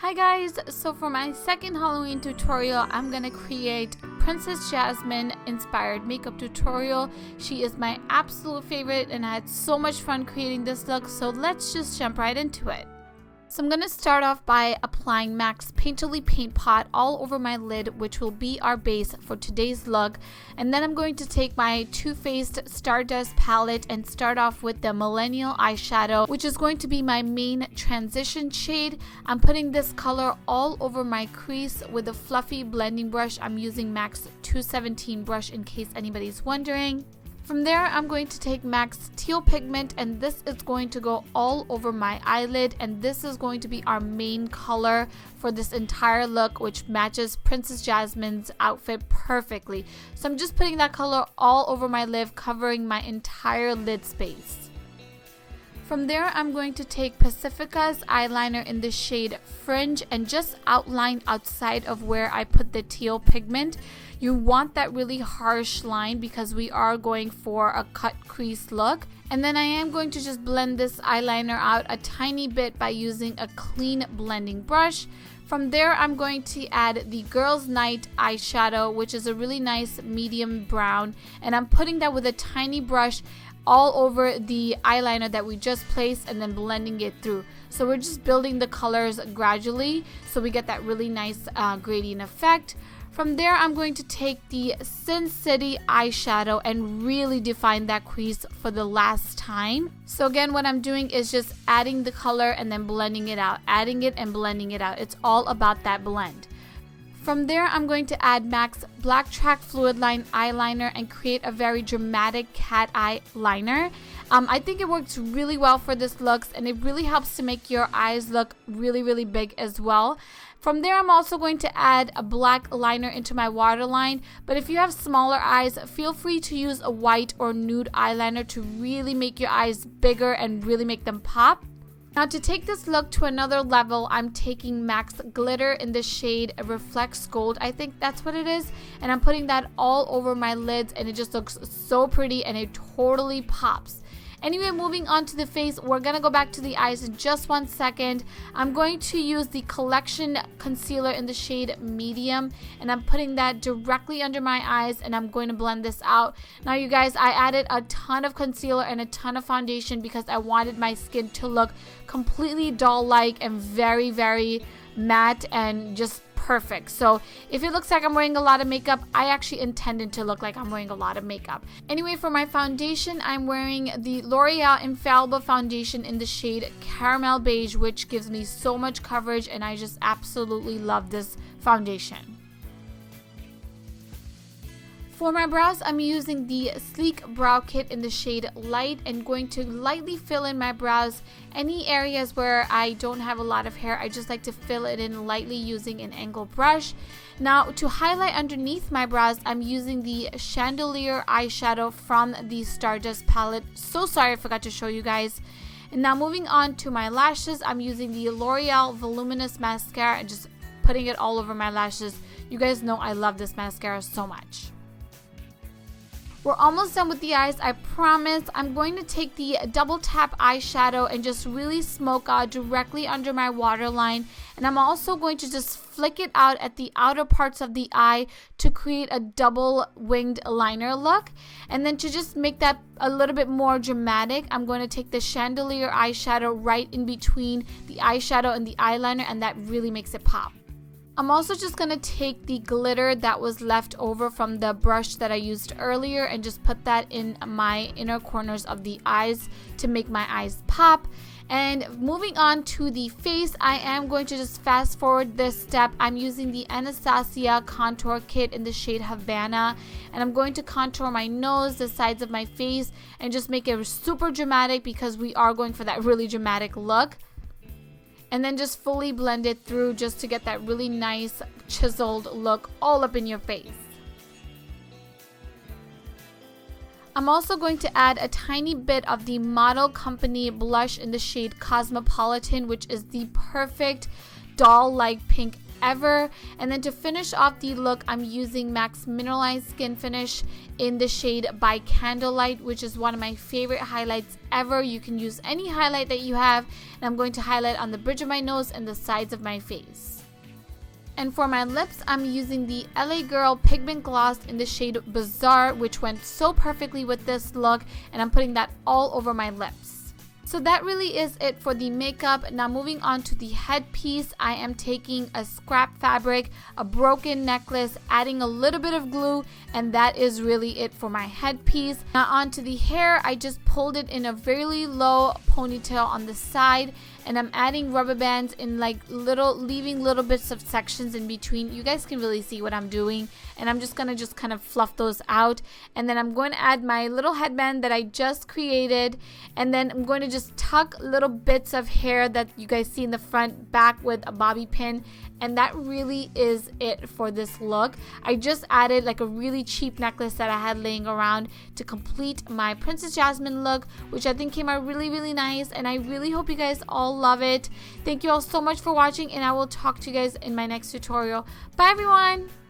Hi guys, so for my second Halloween tutorial, I'm gonna create Princess Jasmine inspired makeup tutorial. She is my absolute favorite and I had so much fun creating this look, so let's just jump right into it. So I'm going to start off by applying MAC's Painterly Paint Pot all over my lid, which will be our base for today's look. And then I'm going to take my Too Faced Stardust palette and start off with the Millennial eyeshadow, which is going to be my main transition shade. I'm putting this color all over my crease with a fluffy blending brush. I'm using MAC's 217 brush in case anybody's wondering. From there, I'm going to take MAC's Teal pigment and this is going to go all over my eyelid, and this is going to be our main color for this entire look, which matches Princess Jasmine's outfit perfectly. So I'm just putting that color all over my lid, covering my entire lid space. From there, I'm going to take Pacifica's eyeliner in the shade Fringe and just outline outside of where I put the teal pigment. You want that really harsh line because we are going for a cut crease look. And then I am going to just blend this eyeliner out a tiny bit by using a clean blending brush. From there, I'm going to add the Girls Night eyeshadow, which is a really nice medium brown. And I'm putting that with a tiny brush all over the eyeliner that we just placed and then blending it through. So we're just building the colors gradually so we get that really nice gradient effect. From there, I'm going to take the Sin City eyeshadow and really define that crease for the last time. So again, what I'm doing is just adding the color and then blending it out, adding it and blending it out. It's all about that blend. From there, I'm going to add MAC's Blacktrack Fluid Line eyeliner and create a very dramatic cat eye liner. I think it works really well for this look, and it really helps to make your eyes look really big as well. From there, I'm also going to add a black liner into my waterline, but if you have smaller eyes, feel free to use a white or nude eyeliner to really make your eyes bigger and really make them pop. Now to take this look to another level, I'm taking MAC's glitter in the shade Reflects Gold. I think that's what it is. And I'm putting that all over my lids and it just looks so pretty and it totally pops. Anyway, moving on to the face, we're going to go back to the eyes in just 1 second. I'm going to use the Collection concealer in the shade Medium, and I'm putting that directly under my eyes, and I'm going to blend this out. Now, you guys, I added a ton of concealer and a ton of foundation because I wanted my skin to look completely doll-like and very matte and just perfect. So if it looks like I'm wearing a lot of makeup, I actually intended to look like I'm wearing a lot of makeup. Anyway, for my foundation, I'm wearing the Loreal Infallible foundation in the shade Caramel Beige, which gives me so much coverage and I just absolutely love this foundation. For my brows, I'm using the Sleek Brow Kit in the shade Light and going to lightly fill in my brows. Any areas where I don't have a lot of hair, I just like to fill it in lightly using an angle brush. Now, to highlight underneath my brows, I'm using the Chandelier eyeshadow from the Stardust palette. So sorry I forgot to show you guys. And now moving on to my lashes, I'm using the Loreal Voluminous Mascara and just putting it all over my lashes. You guys know I love this mascara so much. We're almost done with the eyes, I promise. I'm going to take the Double Tap eyeshadow and just really smoke out directly under my waterline. And I'm also going to just flick it out at the outer parts of the eye to create a double winged liner look. And then to just make that a little bit more dramatic, I'm going to take the Chandelier eyeshadow right in between the eyeshadow and the eyeliner, and that really makes it pop. I'm also just going to take the glitter that was left over from the brush that I used earlier and just put that in my inner corners of the eyes to make my eyes pop. And moving on to the face, I am going to just fast forward this step. I'm using the Anastasia contour kit in the shade Havanna, and I'm going to contour my nose, the sides of my face, and just make it super dramatic because we are going for that really dramatic look. And then just fully blend it through just to get that really nice chiseled look all up in your face. I'm also going to add a tiny bit of the Model Company blush in the shade Cosmopolitan, which is the perfect doll-like pink ever. And then to finish off the look, I'm using MAC's Mineralized Skin Finish in the shade by Candlelight, which is one of my favorite highlights ever. You can use any highlight that you have, and I'm going to highlight on the bridge of my nose and the sides of my face. And for my lips, I'm using the LA Girl Pigment Gloss in the shade Bizarre, which went so perfectly with this look, and I'm putting that all over my lips. So that really is it for the makeup. Now moving on to the headpiece, I am taking a scrap fabric, a broken necklace, adding a little bit of glue, and that is really it for my headpiece. Now onto the hair, I just pulled it in a very low ponytail on the side, and I'm adding rubber bands in like leaving little bits of sections in between. You guys can really see what I'm doing, and I'm just gonna kind of fluff those out. And then I'm going to add my little headband that I just created, and then I'm going to just tuck little bits of hair that you guys see in the front back with a bobby pin. And that really is it for this look. I just added like a really cheap necklace that I had laying around to complete my Princess Jasmine look, which I think came out really nice, and I really hope you guys all love it. Thank you all so much for watching, and I will talk to you guys in my next tutorial. Bye everyone!